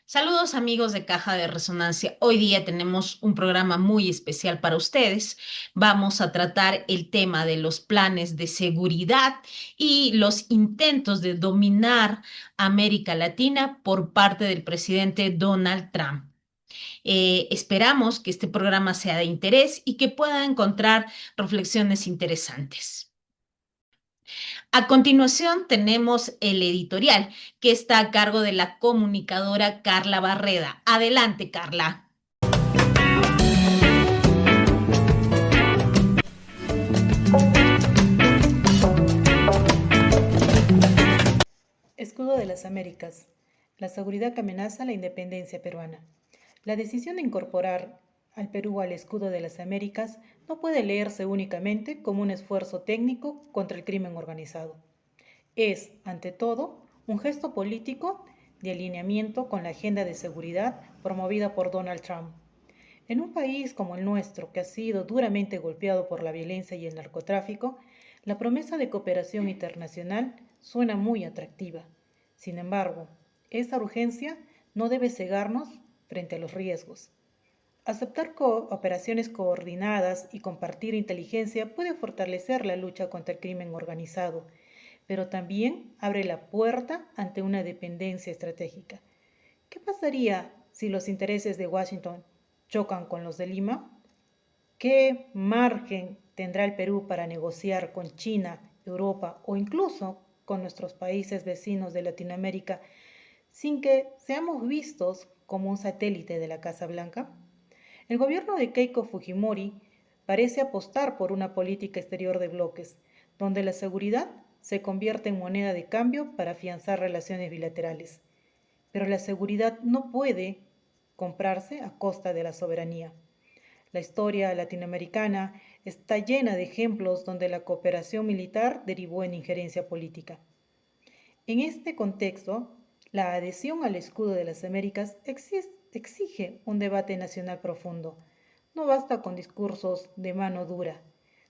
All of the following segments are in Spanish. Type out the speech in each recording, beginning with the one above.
Saludos amigos de Caja de Resonancia. Hoy día tenemos un programa muy especial para ustedes. Vamos a tratar el tema de los planes de seguridad y los intentos de dominar América Latina por parte del presidente Donald Trump. Esperamos que este programa sea de interés y que pueda encontrar reflexiones interesantes. A continuación tenemos el editorial, que está a cargo de la comunicadora Carla Barreda. Adelante, Carla. Escudo de las Américas. La seguridad que amenaza la independencia peruana. La decisión de incorporar al Perú al escudo de las Américas no puede leerse únicamente como un esfuerzo técnico contra el crimen organizado. Es, ante todo, un gesto político de alineamiento con la agenda de seguridad promovida por Donald Trump. En un país como el nuestro, que ha sido duramente golpeado por la violencia y el narcotráfico, la promesa de cooperación internacional suena muy atractiva. Sin embargo, esta urgencia no debe cegarnos frente a los riesgos. Aceptar operaciones coordinadas y compartir inteligencia puede fortalecer la lucha contra el crimen organizado, pero también abre la puerta ante una dependencia estratégica. ¿Qué pasaría si los intereses de Washington chocan con los de Lima? ¿Qué margen tendrá el Perú para negociar con China, Europa o incluso con nuestros países vecinos de Latinoamérica sin que seamos vistos como un satélite de la Casa Blanca? El gobierno de Keiko Fujimori parece apostar por una política exterior de bloques, donde la seguridad se convierte en moneda de cambio para afianzar relaciones bilaterales. Pero la seguridad no puede comprarse a costa de la soberanía. La historia latinoamericana está llena de ejemplos donde la cooperación militar derivó en injerencia política. En este contexto, la adhesión al escudo de las Américas exige un debate nacional profundo. No basta con discursos de mano dura.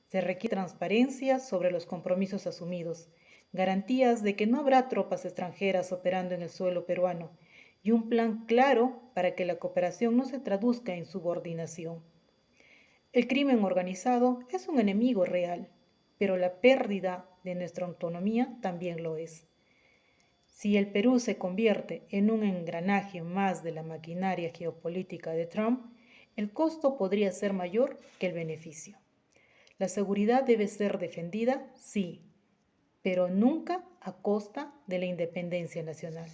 Se requiere transparencia sobre los compromisos asumidos, garantías de que no habrá tropas extranjeras operando en el suelo peruano y un plan claro para que la cooperación no se traduzca en subordinación. El crimen organizado es un enemigo real, pero la pérdida de nuestra autonomía también lo es. Si el Perú se convierte en un engranaje más de la maquinaria geopolítica de Trump, el costo podría ser mayor que el beneficio. La seguridad debe ser defendida, sí, pero nunca a costa de la independencia nacional.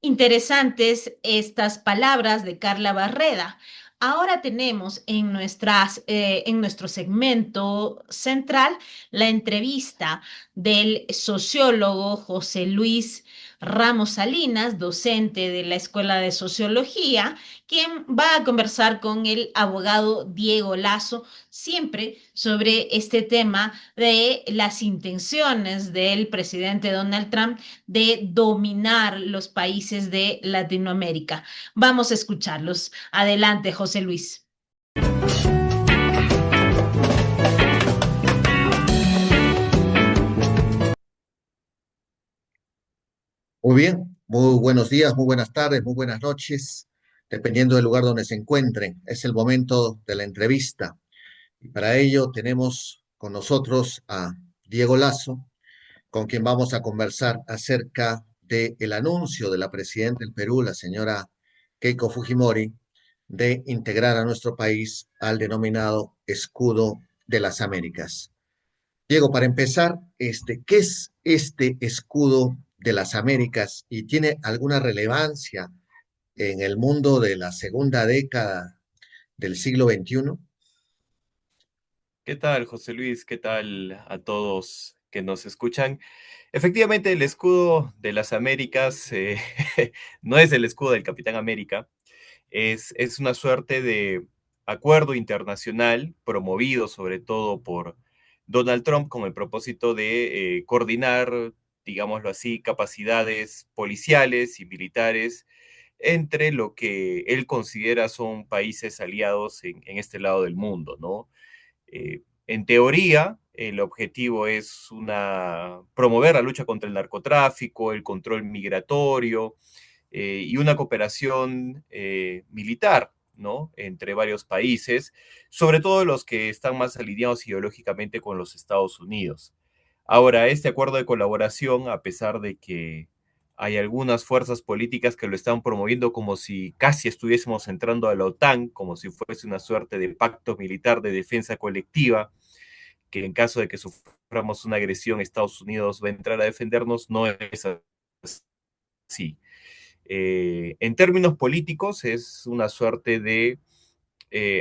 Interesantes estas palabras de Carla Barreda. Ahora tenemos en nuestro segmento central la entrevista del sociólogo José Luis Ramos Salinas, docente de la Escuela de Sociología, quien va a conversar con el abogado Diego Lazo, siempre sobre este tema de las intenciones del presidente Donald Trump de dominar los países de Latinoamérica. Vamos a escucharlos. Adelante, José Luis. Muy bien, muy buenos días, muy buenas tardes, muy buenas noches, dependiendo del lugar donde se encuentren. Es el momento de la entrevista y para ello tenemos con nosotros a Diego Lazo, con quien vamos a conversar acerca del anuncio de la presidenta del Perú, la señora Keiko Fujimori, de integrar a nuestro país al denominado Escudo de las Américas. Diego, para empezar, ¿qué es este escudo de las Américas y tiene alguna relevancia en el mundo de la segunda década del siglo XXI? ¿Qué tal, José Luis? ¿Qué tal a todos que nos escuchan? Efectivamente, el escudo de las Américas no es el escudo del Capitán América, es una suerte de acuerdo internacional promovido sobre todo por Donald Trump con el propósito de coordinar, digámoslo así, capacidades policiales y militares entre lo que él considera son países aliados en este lado del mundo, ¿no? En teoría, el objetivo es promover la lucha contra el narcotráfico, el control migratorio, y una cooperación militar, ¿no? Entre varios países, sobre todo los que están más alineados ideológicamente con los Estados Unidos. Ahora, este acuerdo de colaboración, a pesar de que hay algunas fuerzas políticas que lo están promoviendo como si casi estuviésemos entrando a la OTAN, como si fuese una suerte de pacto militar de defensa colectiva, que en caso de que suframos una agresión, Estados Unidos va a entrar a defendernos, no es así. En términos políticos, es una suerte de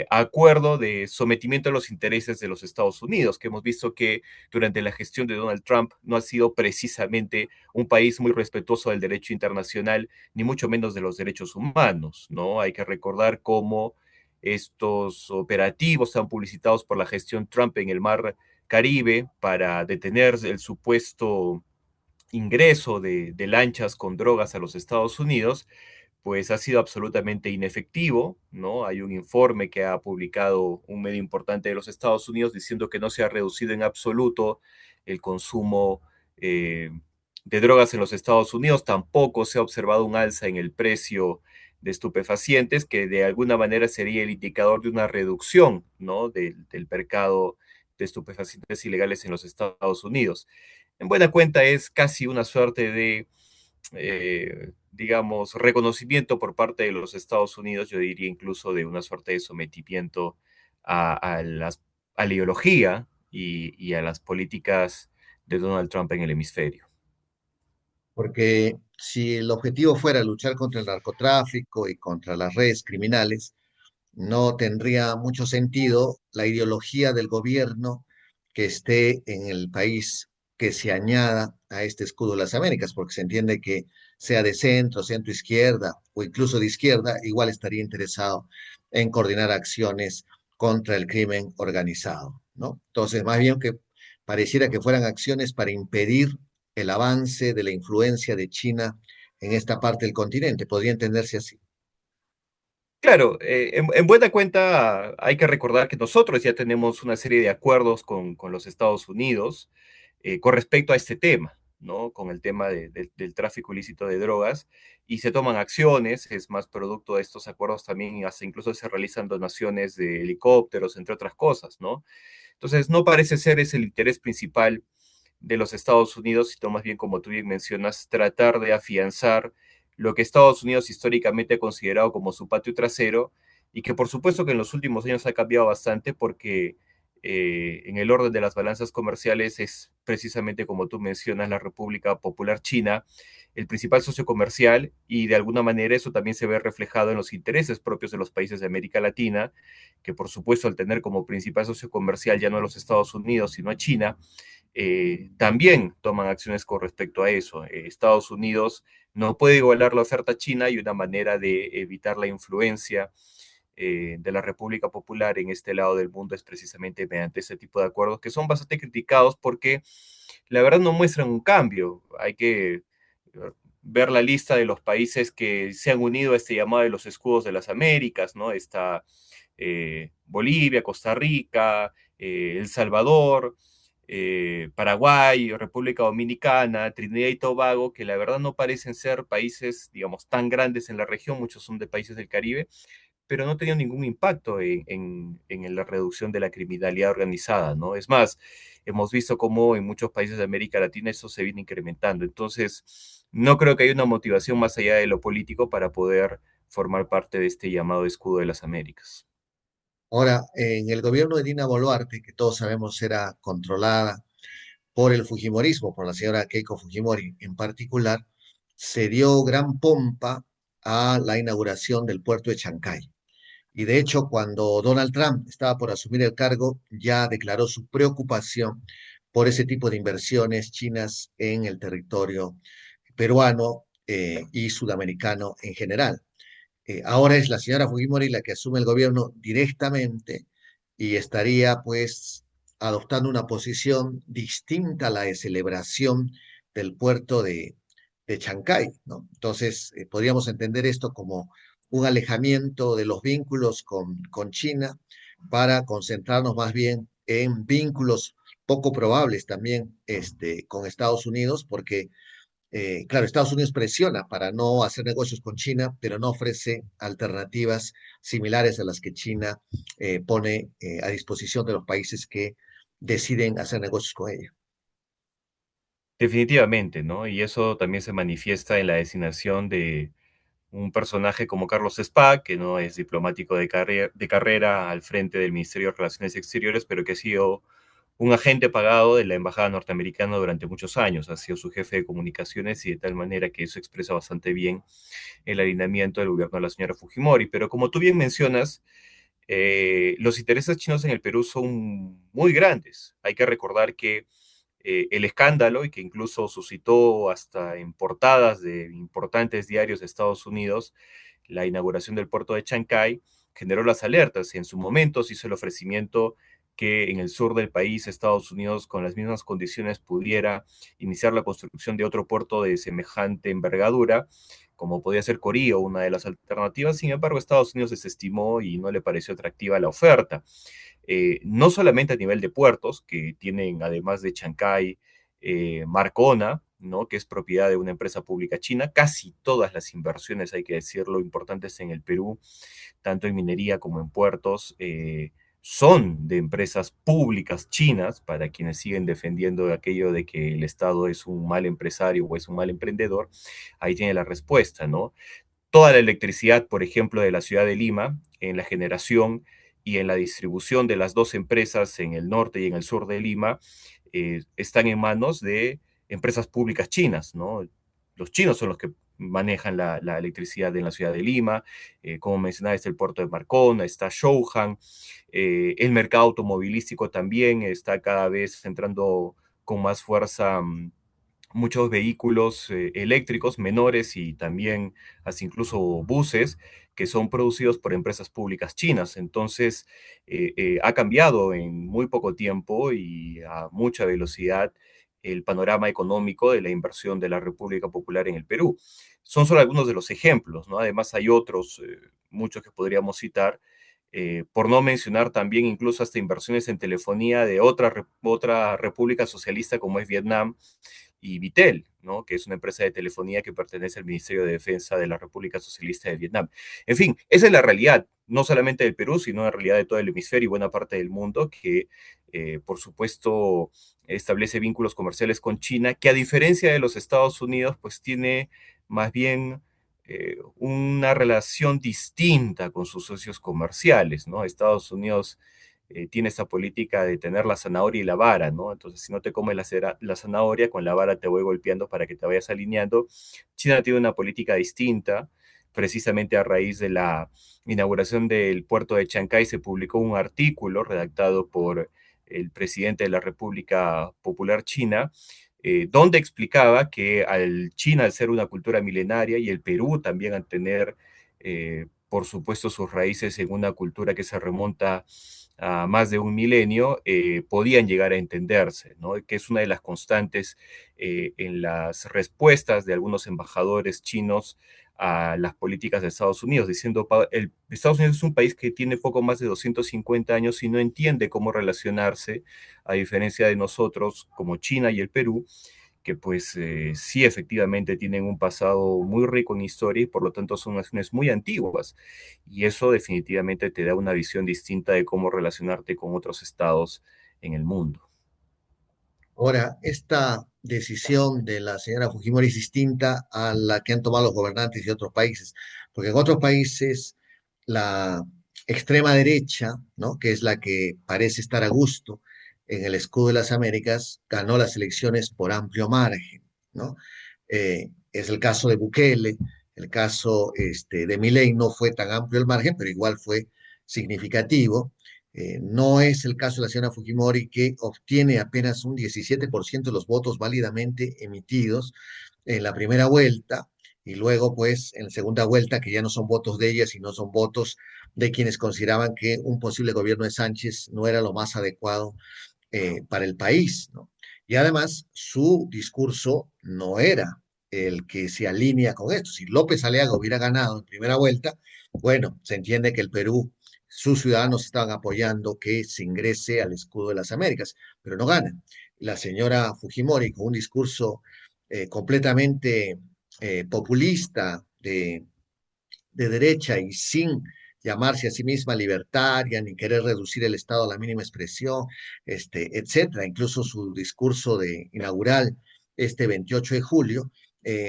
acuerdo de sometimiento a los intereses de los Estados Unidos, que hemos visto que durante la gestión de Donald Trump no ha sido precisamente un país muy respetuoso del derecho internacional, ni mucho menos de los derechos humanos, ¿no? Hay que recordar cómo estos operativos están publicitados por la gestión Trump en el Mar Caribe para detener el supuesto ingreso de lanchas con drogas a los Estados Unidos, pues ha sido absolutamente inefectivo, ¿no? Hay un informe que ha publicado un medio importante de los Estados Unidos diciendo que no se ha reducido en absoluto el consumo de drogas en los Estados Unidos, tampoco se ha observado un alza en el precio de estupefacientes, que de alguna manera sería el indicador de una reducción, ¿no? Del mercado de estupefacientes ilegales en los Estados Unidos. En buena cuenta es casi una suerte de digamos, reconocimiento por parte de los Estados Unidos, yo diría incluso de una suerte de sometimiento a la ideología y a las políticas de Donald Trump en el hemisferio. Porque si el objetivo fuera luchar contra el narcotráfico y contra las redes criminales, no tendría mucho sentido la ideología del gobierno que esté en el país que se añada a este escudo de las Américas, porque se entiende que sea de centro, centro izquierda o incluso de izquierda, igual estaría interesado en coordinar acciones contra el crimen organizado, ¿no? Entonces, más bien que pareciera que fueran acciones para impedir el avance de la influencia de China en esta parte del continente. Podría entenderse así. Claro, en buena cuenta hay que recordar que nosotros ya tenemos una serie de acuerdos con los Estados Unidos con respecto a este tema, ¿no? Con el tema del tráfico ilícito de drogas y se toman acciones, es más producto de estos acuerdos también, hasta incluso se realizan donaciones de helicópteros, entre otras cosas, ¿no? Entonces, no parece ser ese el interés principal de los Estados Unidos, sino más bien, como tú bien mencionas, tratar de afianzar lo que Estados Unidos históricamente ha considerado como su patio trasero y que por supuesto que en los últimos años ha cambiado bastante porque en el orden de las balanzas comerciales es precisamente como tú mencionas la República Popular China el principal socio comercial y de alguna manera eso también se ve reflejado en los intereses propios de los países de América Latina, que por supuesto al tener como principal socio comercial ya no a los Estados Unidos sino a China, también toman acciones con respecto a eso. Estados Unidos no puede igualar la oferta china y una manera de evitar la influencia de la República Popular en este lado del mundo es precisamente mediante ese tipo de acuerdos que son bastante criticados porque la verdad no muestran un cambio. Hay que ver la lista de los países que se han unido a este llamado de los escudos de las Américas, ¿no? Está Bolivia, Costa Rica, El Salvador, Paraguay, República Dominicana, Trinidad y Tobago, que la verdad no parecen ser países, digamos, tan grandes en la región, muchos son de países del Caribe, pero no ha tenido ningún impacto en la reducción de la criminalidad organizada, ¿no? Es más, hemos visto cómo en muchos países de América Latina eso se viene incrementando. Entonces, no creo que haya una motivación más allá de lo político para poder formar parte de este llamado escudo de las Américas. Ahora, en el gobierno de Dina Boluarte, que todos sabemos era controlada por el Fujimorismo, por la señora Keiko Fujimori en particular, se dio gran pompa a la inauguración del puerto de Chancay. Y de hecho, cuando Donald Trump estaba por asumir el cargo, ya declaró su preocupación por ese tipo de inversiones chinas en el territorio peruano y sudamericano en general. Ahora es la señora Fujimori la que asume el gobierno directamente y estaría pues adoptando una posición distinta a la de celebración del puerto de Chancay, ¿no? Entonces, podríamos entender esto como un alejamiento de los vínculos con China para concentrarnos más bien en vínculos poco probables también con Estados Unidos, porque Claro, Estados Unidos presiona para no hacer negocios con China, pero no ofrece alternativas similares a las que China pone a disposición de los países que deciden hacer negocios con ella. Definitivamente, ¿no? Y eso también se manifiesta en la designación de un personaje como Carlos Spa, que no es diplomático de carrera al frente del Ministerio de Relaciones Exteriores, pero que ha sido un agente pagado de la Embajada norteamericana durante muchos años. Ha sido su jefe de comunicaciones y de tal manera que eso expresa bastante bien el alineamiento del gobierno de la señora Fujimori. Pero como tú bien mencionas, los intereses chinos en el Perú son muy grandes. Hay que recordar que el escándalo y que incluso suscitó hasta en portadas de importantes diarios de Estados Unidos, la inauguración del puerto de Chancay, generó las alertas y en su momento se hizo el ofrecimiento que en el sur del país Estados Unidos con las mismas condiciones pudiera iniciar la construcción de otro puerto de semejante envergadura, como podía ser Corío, una de las alternativas. Sin embargo, Estados Unidos desestimó y no le pareció atractiva la oferta. No solamente a nivel de puertos, que tienen además de Chancay, Marcona, ¿no? Que es propiedad de una empresa pública china. Casi todas las inversiones, hay que decirlo, importantes en el Perú, tanto en minería como en puertos, son de empresas públicas chinas, para quienes siguen defendiendo aquello de que el Estado es un mal empresario o es un mal emprendedor. Ahí tiene la respuesta, ¿no? Toda la electricidad, por ejemplo, de la ciudad de Lima, en la generación y en la distribución de las dos empresas en el norte y en el sur de Lima, están en manos de empresas públicas chinas, ¿no? Los chinos son los que manejan la electricidad en la ciudad de Lima, como mencionaba, está el puerto de Marcona, está Shouhan, el mercado automovilístico también está cada vez entrando con más fuerza muchos vehículos eléctricos menores y también hasta incluso buses que son producidos por empresas públicas chinas. Entonces, ha cambiado en muy poco tiempo y a mucha velocidad el panorama económico de la inversión de la República Popular en el Perú. Son solo algunos de los ejemplos, ¿no? Además hay otros, muchos que podríamos citar, por no mencionar también incluso hasta inversiones en telefonía de otra república socialista como es Vietnam, y Vitel, ¿no? Que es una empresa de telefonía que pertenece al Ministerio de Defensa de la República Socialista de Vietnam. En fin, esa es la realidad, no solamente del Perú, sino la realidad de todo el hemisferio y buena parte del mundo, que por supuesto establece vínculos comerciales con China, que a diferencia de los Estados Unidos, pues tiene más bien una relación distinta con sus socios comerciales, ¿no? Estados Unidos tiene esta política de tener la zanahoria y la vara, ¿no? Entonces, si no te comes la zanahoria, con la vara te voy golpeando para que te vayas alineando. China tiene una política distinta, precisamente a raíz de la inauguración del puerto de Chancay se publicó un artículo redactado por el presidente de la República Popular China, donde explicaba que China, al ser una cultura milenaria, y el Perú también al tener, por supuesto, sus raíces en una cultura que se remonta a más de un milenio, podían llegar a entenderse, ¿no? Que es una de las constantes en las respuestas de algunos embajadores chinos a las políticas de Estados Unidos, diciendo Estados Unidos es un país que tiene poco más de 250 años y no entiende cómo relacionarse, a diferencia de nosotros como China y el Perú, que pues sí efectivamente tienen un pasado muy rico en historia y por lo tanto son naciones muy antiguas. Y eso definitivamente te da una visión distinta de cómo relacionarte con otros estados en el mundo. Ahora, esta decisión de la señora Fujimori es distinta a la que han tomado los gobernantes de otros países, porque en otros países la extrema derecha, ¿no? Que es la que parece estar a gusto en el escudo de las Américas, ganó las elecciones por amplio margen, ¿no? Es el caso de Bukele, el caso de Milei no fue tan amplio el margen, pero igual fue significativo. No es el caso de la señora Fujimori, que obtiene apenas un 17% de los votos válidamente emitidos en la primera vuelta, y luego, pues, en la segunda vuelta, que ya no son votos de ella, sino son votos de quienes consideraban que un posible gobierno de Sánchez no era lo más adecuado para el país, ¿no? Y además, su discurso no era el que se alinea con esto. Si López Aliaga hubiera ganado en primera vuelta, bueno, se entiende que el Perú, sus ciudadanos estaban apoyando que se ingrese al escudo de las Américas, pero no gana. La señora Fujimori, con un discurso completamente populista de derecha y sin llamarse a sí misma libertaria ni querer reducir el Estado a la mínima expresión, etcétera. Incluso su discurso de inaugural este 28 de julio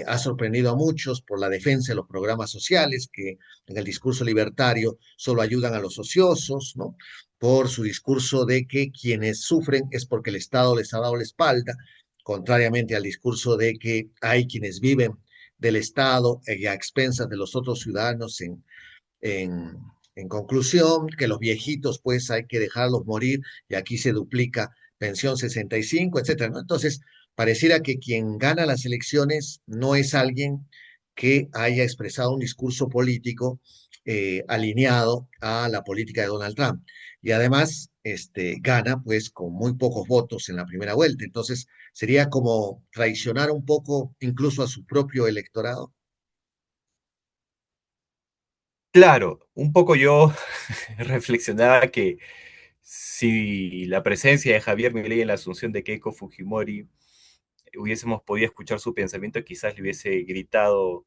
ha sorprendido a muchos por la defensa de los programas sociales que en el discurso libertario solo ayudan a los ociosos, ¿no? Por su discurso de que quienes sufren es porque el Estado les ha dado la espalda, contrariamente al discurso de que hay quienes viven del Estado y a expensas de los otros ciudadanos en, en conclusión, que los viejitos pues hay que dejarlos morir y aquí se duplica pensión 65, etcétera, ¿no? Entonces, pareciera que quien gana las elecciones no es alguien que haya expresado un discurso político alineado a la política de Donald Trump. Y además, gana pues con muy pocos votos en la primera vuelta. Entonces, sería como traicionar un poco incluso a su propio electorado. Claro, un poco yo reflexionaba que si la presencia de Javier Milei en la asunción de Keiko Fujimori hubiésemos podido escuchar su pensamiento, quizás le hubiese gritado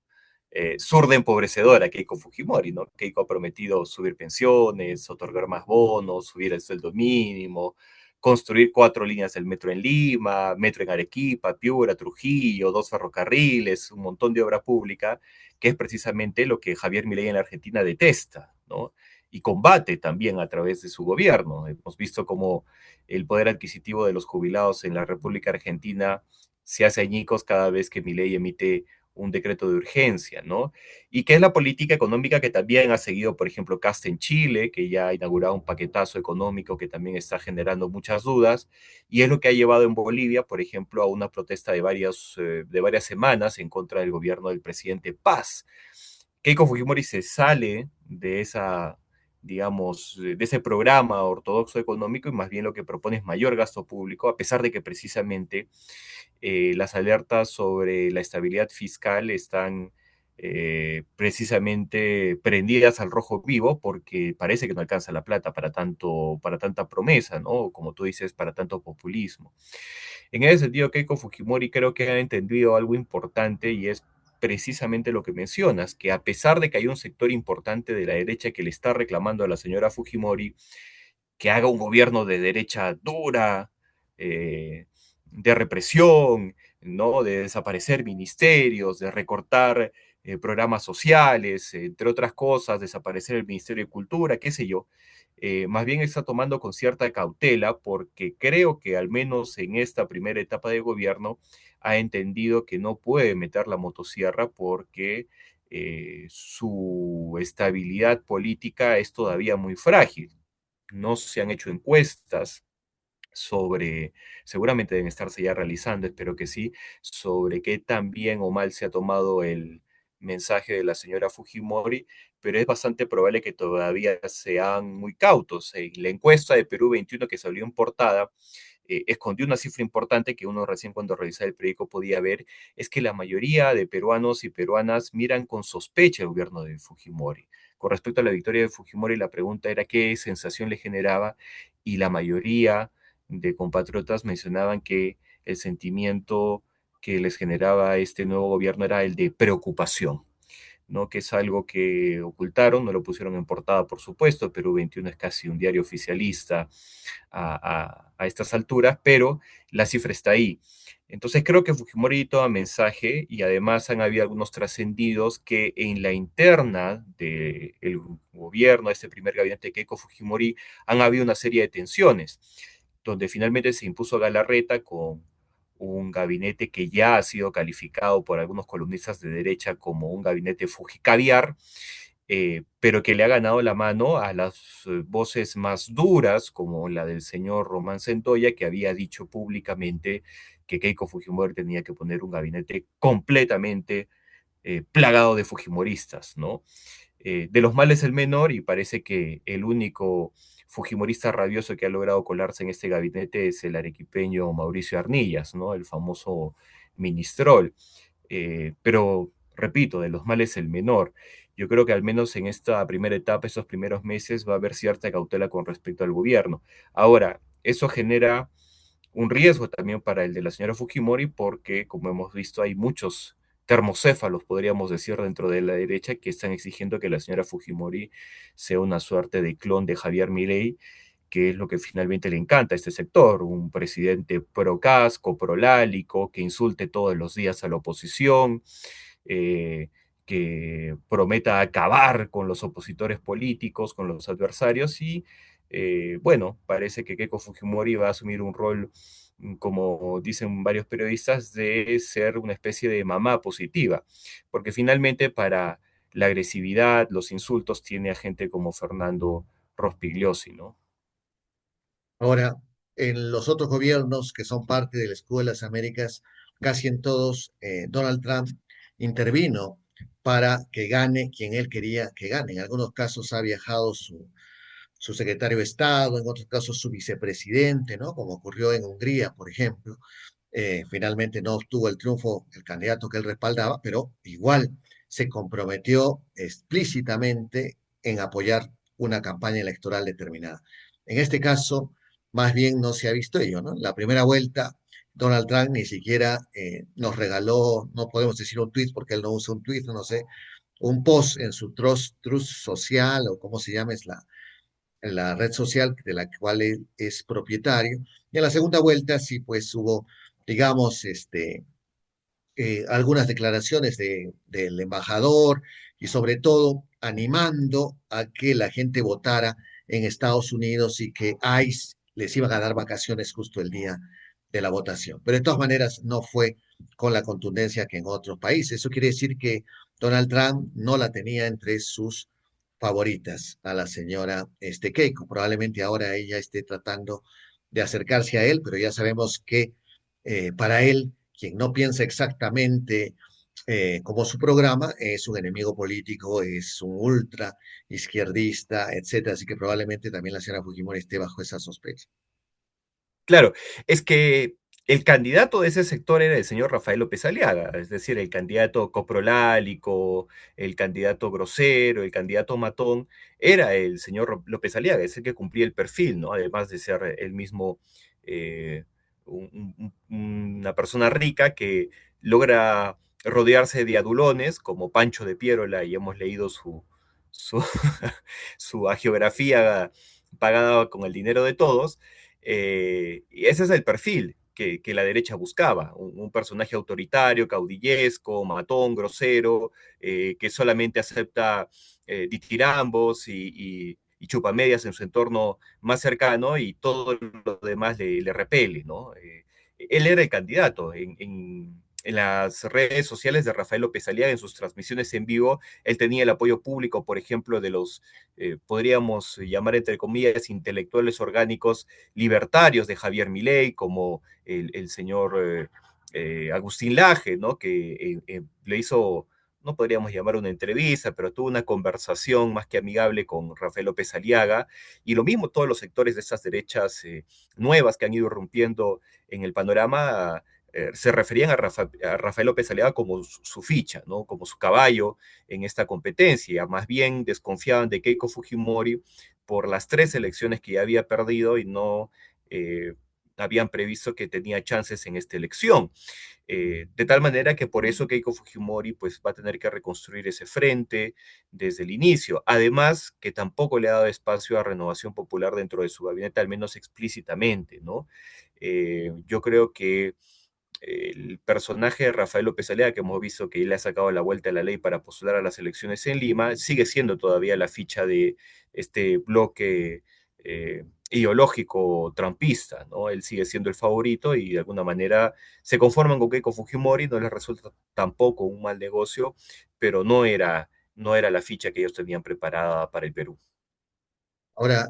zurda empobrecedora a Keiko Fujimori, ¿no? Keiko ha prometido subir pensiones, otorgar más bonos, subir el sueldo mínimo, construir 4 líneas del metro en Lima, metro en Arequipa, Piura, Trujillo, 2 ferrocarriles, un montón de obra pública, que es precisamente lo que Javier Milei en la Argentina detesta, ¿no? Y combate también a través de su gobierno. Hemos visto cómo el poder adquisitivo de los jubilados en la República Argentina se hace añicos cada vez que Milei emite un decreto de urgencia, ¿no? Y que es la política económica que también ha seguido, por ejemplo, Cast en Chile, que ya ha inaugurado un paquetazo económico que también está generando muchas dudas, y es lo que ha llevado en Bolivia, por ejemplo, a una protesta de varias semanas en contra del gobierno del presidente Paz. Keiko Fujimori se sale de esa, digamos, de ese programa ortodoxo económico y más bien lo que propone es mayor gasto público, a pesar de que precisamente las alertas sobre la estabilidad fiscal están precisamente prendidas al rojo vivo porque parece que no alcanza la plata para tanta promesa, ¿no? Como tú dices, para tanto populismo. En ese sentido, Keiko Fujimori creo que ha entendido algo importante y es precisamente lo que mencionas, que a pesar de que hay un sector importante de la derecha que le está reclamando a la señora Fujimori que haga un gobierno de derecha dura, eh, de represión, ¿no? De desaparecer ministerios, de recortar programas sociales, entre otras cosas, desaparecer el Ministerio de Cultura, qué sé yo. Más bien está tomando con cierta cautela porque creo que al menos en esta primera etapa de gobierno ha entendido que no puede meter la motosierra porque su estabilidad política es todavía muy frágil. No se han hecho encuestas sobre, seguramente deben estarse ya realizando, espero que sí, sobre qué tan bien o mal se ha tomado el mensaje de la señora Fujimori, pero es bastante probable que todavía sean muy cautos. La encuesta de Perú 21 que salió en portada escondió una cifra importante que uno recién cuando revisaba el periódico podía ver, es que la mayoría de peruanos y peruanas miran con sospecha el gobierno de Fujimori. Con respecto a la victoria de Fujimori, la pregunta era qué sensación le generaba y la mayoría de compatriotas mencionaban que el sentimiento que les generaba este nuevo gobierno era el de preocupación. ¿No? Que es algo que ocultaron, no lo pusieron en portada, por supuesto, Perú 21 es casi un diario oficialista a estas alturas, pero la cifra está ahí. Entonces creo que Fujimori toma mensaje y además han habido algunos trascendidos que en la interna del gobierno, este primer gabinete de Keiko Fujimori, han habido una serie de tensiones, donde finalmente se impuso Galarreta con un gabinete que ya ha sido calificado por algunos columnistas de derecha como un gabinete fujicaviar, pero que le ha ganado la mano a las voces más duras, como la del señor Román Centolla, que había dicho públicamente que Keiko Fujimori tenía que poner un gabinete completamente plagado de fujimoristas, ¿no? De los males el menor y parece que el único fujimorista rabioso que ha logrado colarse en este gabinete es el arequipeño Mauricio Arnillas, ¿no? El famoso ministrol. Pero, repito, de los males el menor. Yo creo que al menos en esta primera etapa, estos primeros meses, va a haber cierta cautela con respecto al gobierno. Ahora, eso genera un riesgo también para el de la señora Fujimori, porque, como hemos visto, hay muchos termocéfalos, podríamos decir, dentro de la derecha, que están exigiendo que la señora Fujimori sea una suerte de clon de Javier Milei, que es lo que finalmente le encanta a este sector, un presidente pro casco, pro lálico, que insulte todos los días a la oposición, eh, que prometa acabar con los opositores políticos, con los adversarios, y bueno, parece que Keiko Fujimori va a asumir un rol, como dicen varios periodistas, de ser una especie de mamá positiva, porque finalmente para la agresividad, los insultos, tiene a gente como Fernando Rospigliosi, ¿no? Ahora, en los otros gobiernos que son parte del escudo de las Américas, casi en todos, Donald Trump intervino para que gane quien él quería que gane. En algunos casos ha viajado su secretario de Estado, en otros casos su vicepresidente, ¿no? Como ocurrió en Hungría, por ejemplo. Finalmente no obtuvo el triunfo el candidato que él respaldaba, pero igual se comprometió explícitamente en apoyar una campaña electoral determinada. En este caso, más bien no se ha visto ello, ¿no? La primera vuelta, Donald Trump ni siquiera nos regaló, no podemos decir un tweet porque él no usa un tweet, no sé, un post en su Truth social o cómo se llama, es la red social de la cual él es propietario. Y en la segunda vuelta sí, pues hubo, digamos, algunas declaraciones del embajador y sobre todo animando a que la gente votara en Estados Unidos y que ICE les iban a dar vacaciones justo el día de la votación. Pero de todas maneras no fue con la contundencia que en otros países. Eso quiere decir que Donald Trump no la tenía entre sus favoritas a la señora Keiko. Probablemente ahora ella esté tratando de acercarse a él, pero ya sabemos que para él, quien no piensa exactamente como su programa, es un enemigo político, es un ultra izquierdista, etcétera. Así que probablemente también la señora Fujimori esté bajo esa sospecha. Claro, es que el candidato de ese sector era el señor Rafael López Aliaga, es decir, el candidato coprolálico, el candidato grosero, el candidato matón, era el señor López Aliaga, es el que cumplía el perfil, ¿no? Además de ser él mismo eh, una persona rica que logra rodearse de adulones como Pancho de Piérola, y hemos leído su, su hagiografía pagada con el dinero de todos. Y ese es el perfil que la derecha buscaba, un personaje autoritario, caudillesco, matón, grosero, que solamente acepta ditirambos y chupamedias en su entorno más cercano, y todo lo demás le repele, ¿no? Él era el candidato en las redes sociales de Rafael López Aliaga, en sus transmisiones en vivo. Él tenía el apoyo público, por ejemplo, de los, podríamos llamar entre comillas, intelectuales orgánicos libertarios de Javier Milei, como el señor Agustín Laje, ¿no? Que le hizo, no podríamos llamar una entrevista, pero tuvo una conversación más que amigable con Rafael López Aliaga, y lo mismo todos los sectores de estas derechas nuevas que han ido rompiendo en el panorama. Se referían a Rafael López Aliaga como su ficha, ¿no? Como su caballo en esta competencia. Más bien desconfiaban de Keiko Fujimori por las 3 elecciones que ya había perdido, y no habían previsto que tenía chances en esta elección. De tal manera que por eso Keiko Fujimori pues, va a tener que reconstruir ese frente desde el inicio. Además, que tampoco le ha dado espacio a Renovación Popular dentro de su gabinete, al menos explícitamente, ¿no? Yo creo que el personaje de Rafael López Alea, que hemos visto que le ha sacado la vuelta a la ley para postular a las elecciones en Lima, sigue siendo todavía la ficha de este bloque ideológico trumpista, ¿no? Él sigue siendo el favorito, y de alguna manera se conforman con Keiko Fujimori, no les resulta tampoco un mal negocio, pero no era la ficha que ellos tenían preparada para el Perú. Ahora,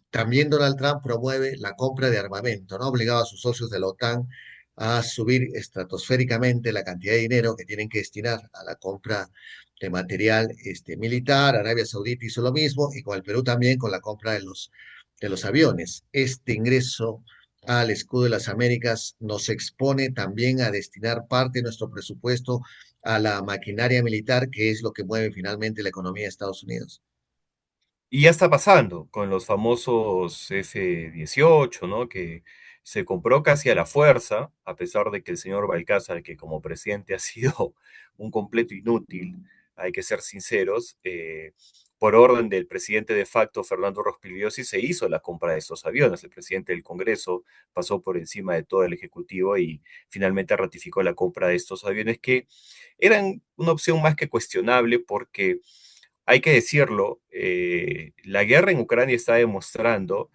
también Donald Trump promueve la compra de armamento, ¿no? Obligaba a sus socios de la OTAN a subir estratosféricamente la cantidad de dinero que tienen que destinar a la compra de material militar. Arabia Saudita hizo lo mismo y con el Perú también con la compra de los aviones. Este ingreso al escudo de las Américas nos expone también a destinar parte de nuestro presupuesto a la maquinaria militar, que es lo que mueve finalmente la economía de Estados Unidos. Y ya está pasando con los famosos F-18, ¿no? Que se compró casi a la fuerza, a pesar de que el señor Balcázar, que como presidente ha sido un completo inútil, hay que ser sinceros, por orden del presidente de facto, Fernando Rospigliosi, se hizo la compra de estos aviones. El presidente del Congreso pasó por encima de todo el Ejecutivo y finalmente ratificó la compra de estos aviones que eran una opción más que cuestionable porque, hay que decirlo, la guerra en Ucrania está demostrando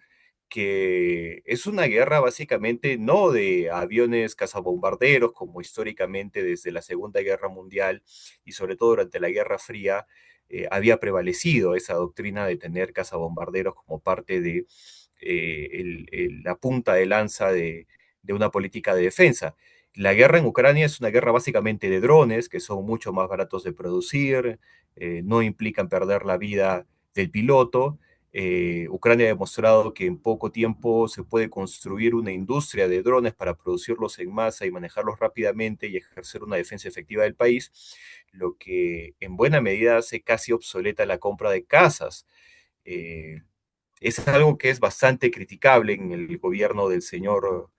que es una guerra básicamente no de aviones cazabombarderos, como históricamente desde la Segunda Guerra Mundial y sobre todo durante la Guerra Fría había prevalecido esa doctrina de tener cazabombarderos como parte de la punta de lanza de una política de defensa. La guerra en Ucrania es una guerra básicamente de drones, que son mucho más baratos de producir, no implican perder la vida del piloto. Ucrania ha demostrado que en poco tiempo se puede construir una industria de drones para producirlos en masa y manejarlos rápidamente y ejercer una defensa efectiva del país, lo que en buena medida hace casi obsoleta la compra de casas. Eh, es algo que es bastante criticable en el gobierno del señor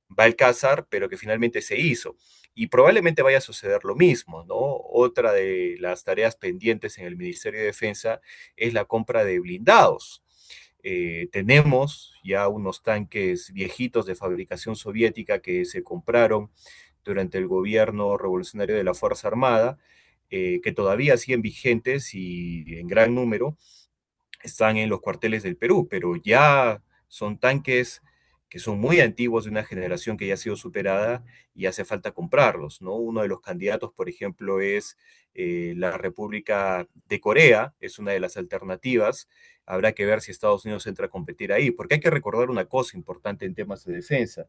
Balcázar, pero que finalmente se hizo. Y probablemente vaya a suceder lo mismo, ¿no? Otra de las tareas pendientes en el Ministerio de Defensa es la compra de blindados. Tenemos ya unos tanques viejitos de fabricación soviética que se compraron durante el gobierno revolucionario de la Fuerza Armada, que todavía siguen vigentes y en gran número están en los cuarteles del Perú, pero ya son tanques que son muy antiguos, de una generación que ya ha sido superada y hace falta comprarlos, ¿no? Uno de los candidatos, por ejemplo, es la República de Corea, es una de las alternativas. Habrá que ver si Estados Unidos entra a competir ahí, porque hay que recordar una cosa importante en temas de defensa,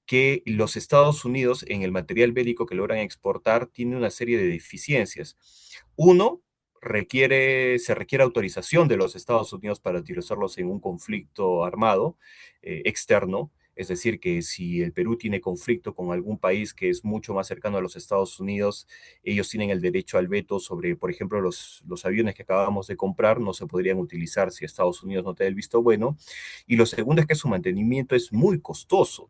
que los Estados Unidos en el material bélico que logran exportar tiene una serie de deficiencias. Uno, se requiere autorización de los Estados Unidos para utilizarlos en un conflicto armado externo. Es decir, que si el Perú tiene conflicto con algún país que es mucho más cercano a los Estados Unidos, ellos tienen el derecho al veto sobre, por ejemplo, los aviones que acabamos de comprar, no se podrían utilizar si Estados Unidos no te da el visto bueno. Y lo segundo es que su mantenimiento es muy costoso.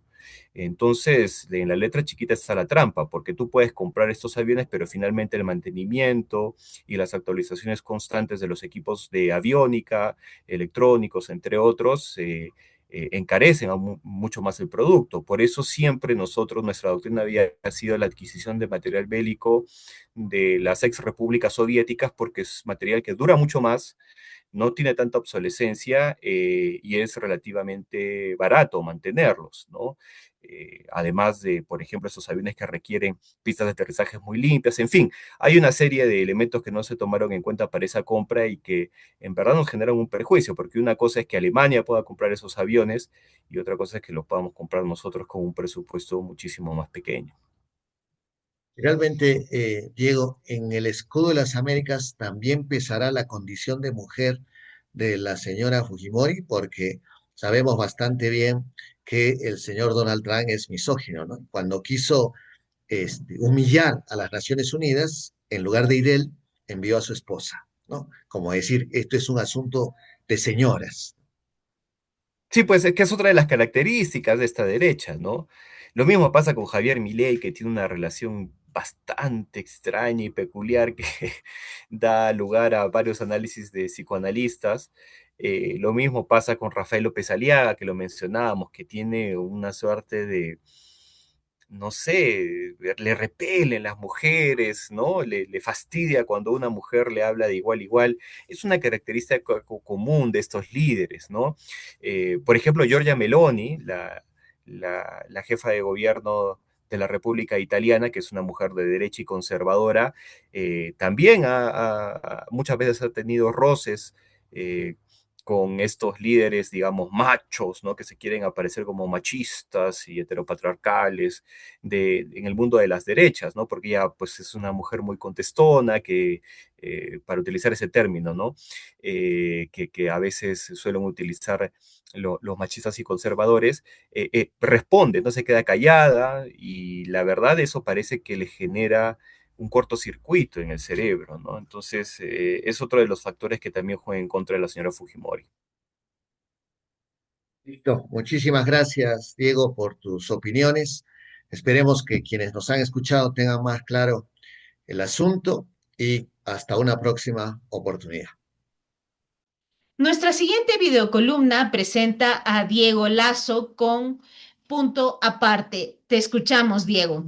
Entonces, en la letra chiquita está la trampa, porque tú puedes comprar estos aviones, pero finalmente el mantenimiento y las actualizaciones constantes de los equipos de aviónica, electrónicos, entre otros, encarecen mucho más el producto. Por eso siempre nosotros, nuestra doctrina había sido la adquisición de material bélico de las ex repúblicas soviéticas, porque es material que dura mucho más, no tiene tanta obsolescencia y es relativamente barato mantenerlos, ¿no? Además de, por ejemplo, esos aviones que requieren pistas de aterrizaje muy limpias, en fin, hay una serie de elementos que no se tomaron en cuenta para esa compra y que en verdad nos generan un perjuicio, porque una cosa es que Alemania pueda comprar esos aviones y otra cosa es que los podamos comprar nosotros con un presupuesto muchísimo más pequeño. Realmente, Diego, en el escudo de las Américas también pesará la condición de mujer de la señora Fujimori, porque sabemos bastante bien que el señor Donald Trump es misógino, ¿no? Cuando quiso humillar a las Naciones Unidas, en lugar de ir él, envió a su esposa, ¿no? Como decir, esto es un asunto de señoras. Sí, pues es que es otra de las características de esta derecha, ¿no? Lo mismo pasa con Javier Milei, que tiene una relación bastante extraña y peculiar que da lugar a varios análisis de psicoanalistas. Lo mismo pasa con Rafael López Aliaga, que lo mencionábamos, que tiene una suerte de, no sé, le repelen las mujeres, ¿no? Le fastidia cuando una mujer le habla de igual a igual. Es una característica común de estos líderes, ¿no? Por ejemplo, Giorgia Meloni, la jefa de gobierno de la República Italiana, que es una mujer de derecha y conservadora, también muchas veces ha tenido roces con estos líderes, digamos, machos, ¿no? Que se quieren aparecer como machistas y heteropatriarcales en el mundo de las derechas, ¿no? Porque ella, pues, es una mujer muy contestona, que, para utilizar ese término, ¿no? Que a veces suelen utilizar los machistas y conservadores, responde, no se queda callada y la verdad eso parece que le genera un cortocircuito en el cerebro, ¿no? Entonces, es otro de los factores que también juega en contra de la señora Fujimori. Listo. Muchísimas gracias, Diego, por tus opiniones. Esperemos que quienes nos han escuchado tengan más claro el asunto y hasta una próxima oportunidad. Nuestra siguiente videocolumna presenta a Diego Lazo con punto aparte. Te escuchamos, Diego.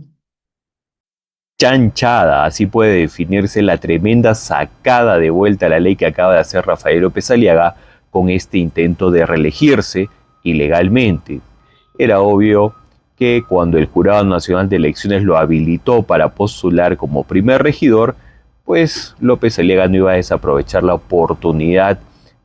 Chanchada, así puede definirse la tremenda sacada de vuelta a la ley que acaba de hacer Rafael López Aliaga con este intento de reelegirse ilegalmente. Era obvio que cuando el Jurado Nacional de Elecciones lo habilitó para postular como primer regidor, pues López Aliaga no iba a desaprovechar la oportunidad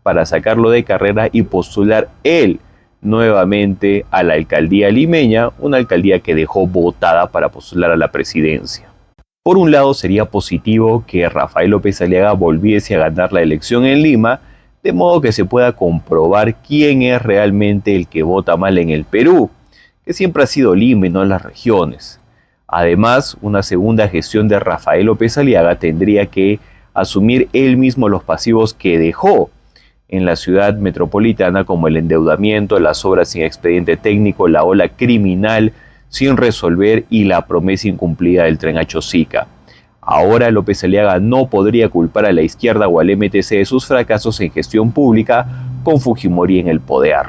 para sacarlo de carrera y postular él nuevamente a la alcaldía limeña, una alcaldía que dejó votada para postular a la presidencia. Por un lado, sería positivo que Rafael López Aliaga volviese a ganar la elección en Lima, de modo que se pueda comprobar quién es realmente el que vota mal en el Perú, que siempre ha sido Lima y no las regiones. Además, una segunda gestión de Rafael López Aliaga tendría que asumir él mismo los pasivos que dejó en la ciudad metropolitana, como el endeudamiento, las obras sin expediente técnico, la ola criminal sin resolver y la promesa incumplida del tren a Chosica. Ahora López Aliaga no podría culpar a la izquierda o al MTC de sus fracasos en gestión pública con Fujimori en el poder.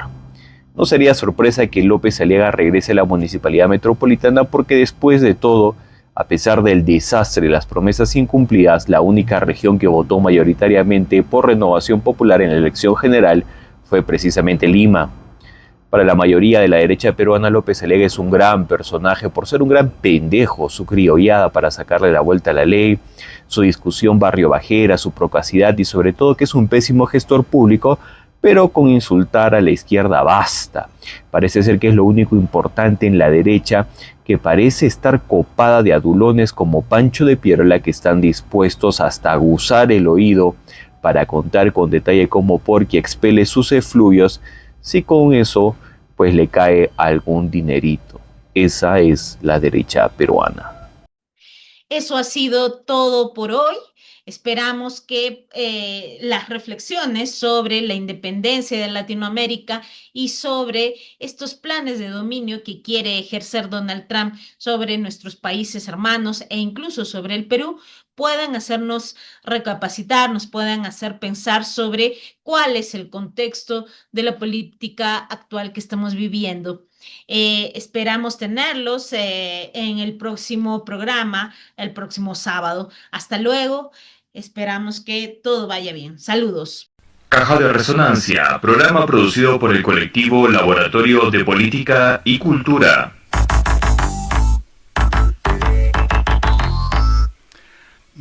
No sería sorpresa que López Aliaga regrese a la municipalidad metropolitana porque después de todo, a pesar del desastre y las promesas incumplidas, la única región que votó mayoritariamente por Renovación Popular en la elección general fue precisamente Lima. Para la mayoría de la derecha peruana, López Aliaga es un gran personaje por ser un gran pendejo, su criollada para sacarle la vuelta a la ley, su discusión barrio bajera, su procacidad y sobre todo que es un pésimo gestor público, pero con insultar a la izquierda basta. Parece ser que es lo único importante en la derecha, que parece estar copada de adulones como Pancho de Pierola que están dispuestos hasta aguzar el oído para contar con detalle cómo Porky expele sus efluvios, si con eso pues le cae algún dinerito. Esa es la derecha peruana. Eso ha sido todo por hoy. Esperamos que las reflexiones sobre la independencia de Latinoamérica y sobre estos planes de dominio que quiere ejercer Donald Trump sobre nuestros países hermanos e incluso sobre el Perú puedan hacernos recapacitar, nos puedan hacer pensar sobre cuál es el contexto de la política actual que estamos viviendo. Esperamos tenerlos en el próximo programa, el próximo sábado. Hasta luego. Esperamos que todo vaya bien. Saludos. Caja de Resonancia, programa producido por el colectivo Laboratorio de Política y Cultura.